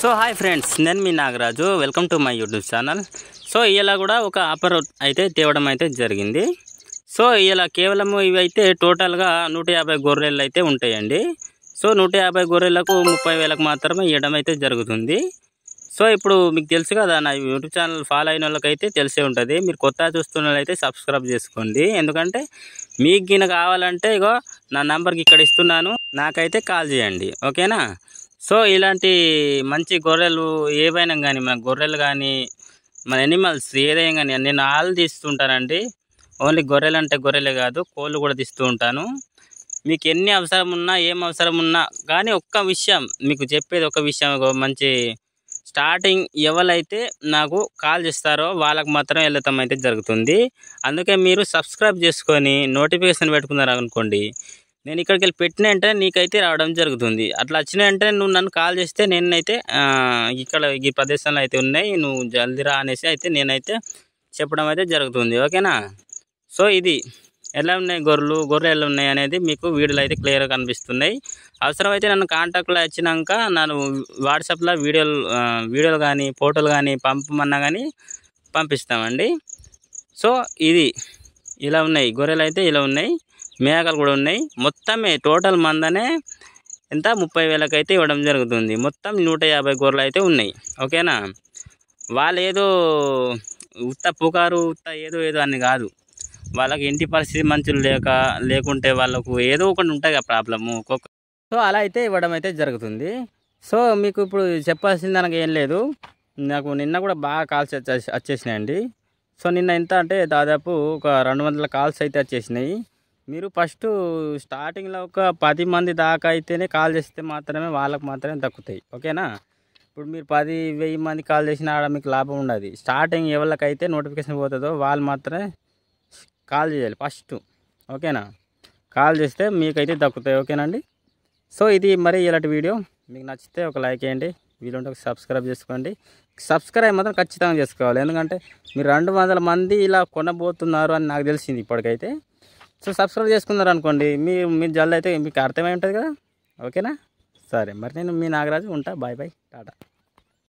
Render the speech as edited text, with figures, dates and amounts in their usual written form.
So hi friends, నేను మీ Nagaraju. Welcome to my YouTube channel. So ఇలా కూడా ఒక ఆఫర్ అయితే తేవడం అయితే జరిగింది. సో ఇలా కేవలము ఇవి అయితే టోటల్గా 150 గొర్రెలు అయితే ఉంటాయండి. సో 150 గొర్రెలకు 30,000కు మాత్రమే ఇవ్వడం అయితే జరుగుతుంది. సో ఇప్పుడు మీకు తెలుసు కదా, నా యూట్యూబ్ ఛానల్ ఫాలో అయిన వాళ్ళకైతే తెలిసే ఉంటుంది. మీరు కొత్త చూస్తున్న వాళ్ళైతే సబ్స్క్రైబ్ చేసుకోండి. ఎందుకంటే మీకు గిన కావాలంటే ఇగో నా నెంబర్కి ఇక్కడ ఇస్తున్నాను, నాకైతే కాల్ చేయండి, ఓకేనా. సో ఇలాంటి మంచి గొర్రెలు ఏవైనా కానీ, మన గొర్రెలు కానీ మన ఎనిమల్స్ ఏదైనా కానీ నేను ఆల్ తీస్తుంటానండి. ఓన్లీ గొర్రెలు అంటే గొర్రెలే కాదు, కోళ్ళు కూడా తీస్తూ ఉంటాను. మీకు ఎన్ని అవసరం ఉన్నా, ఏం అవసరం ఉన్నా కానీ ఒక్క విషయం మీకు చెప్పేది, ఒక విషయం, మంచి స్టార్టింగ్ ఎవరైతే నాకు కాల్ చేస్తారో వాళ్ళకు మాత్రం వెళ్ళటం అయితే జరుగుతుంది. అందుకే మీరు సబ్స్క్రైబ్ చేసుకొని నోటిఫికేషన్ పెట్టుకున్నారు అనుకోండి, నేను ఇక్కడికి వెళ్ళి పెట్టిన వెంటనే నీకైతే రావడం జరుగుతుంది. అట్లా వచ్చిన వెంటనే నువ్వు నన్ను కాల్ చేస్తే నేనైతే ఇక్కడ ఈ ప్రదేశంలో అయితే ఉన్నాయి, నువ్వు జల్దీ రా అనేసి అయితే నేనైతే చెప్పడం అయితే జరుగుతుంది, ఓకేనా. సో ఇది ఎలా ఉన్నాయి గొర్రెలు ఎలా ఉన్నాయి అనేది మీకు వీడియోలు అయితే క్లియర్గా కనిపిస్తున్నాయి. అవసరమైతే నన్ను కాంటాక్ట్లో వచ్చినాక నన్ను వాట్సాప్లో వీడియోలు కానీ ఫోటోలు కానీ పంపమన్నా కానీ పంపిస్తామండి. సో ఇది ఇలా ఉన్నాయి గొర్రెలు అయితే ఇలా ఉన్నాయి, మేకలు కూడా ఉన్నాయి. మొత్తమే టోటల్ మందనే ఎంత 30,000కి అయితే ఇవ్వడం జరుగుతుంది. మొత్తం 150 గొర్రెలు అయితే ఉన్నాయి, ఓకేనా. వాళ్ళు ఏదో ఉత్త పుకారు ఉత్త ఏదో అని కాదు, వాళ్ళకి ఇంటి పరిస్థితి మంచులు లేకుంటే వాళ్ళకు ఏదో ఒకటి ఉంటుంది కదా ప్రాబ్లము. సో అలా అయితే ఇవ్వడం అయితే జరుగుతుంది. సో మీకు ఇప్పుడు చెప్పాల్సింది దానికి ఏం లేదు. నాకు నిన్న కూడా బాగా కాల్స్ వచ్చేసినాయండి. సో నిన్న ఎంత అంటే దాదాపు ఒక 200 కాల్స్ అయితే వచ్చేసినాయి. మీరు ఫస్ట్ స్టార్టింగ్లో ఒక 10 మంది దాకా అయితేనే కాల్ చేస్తే మాత్రమే వాళ్ళకు మాత్రమే దక్కుతాయి, ఓకేనా. ఇప్పుడు మీరు 10,000 మంది కాల్ చేసినా ఆడ మీకు లాభం ఉండదు. స్టార్టింగ్ ఎవరికైతే నోటిఫికేషన్ పోతుందో వాళ్ళు మాత్రమే కాల్ చేయాలి ఫస్ట్, ఓకేనా. కాల్ చేస్తే మీకైతే దక్కుతాయి, ఓకేనండి. సో ఇది మరి ఇలాంటి వీడియో మీకు నచ్చితే ఒక లైక్ చేయండి, వీలుంటే ఒక సబ్స్క్రైబ్ చేసుకోండి. సబ్స్క్రైబ్ మాత్రం ఖచ్చితంగా చేసుకోవాలి, ఎందుకంటే మీరు 200 మంది ఇలా కొనబోతున్నారు అని నాకు తెలిసింది ఇప్పటికైతే. సో సబ్స్క్రైబ్ చేసుకున్నారు అనుకోండి, మీరు జల్ది అయితే మీకు అర్థమై ఉంటుంది కదా, ఓకేనా. సరే మరి నేను మీ నాగరాజు ఉంటా. Bye bye, Tata.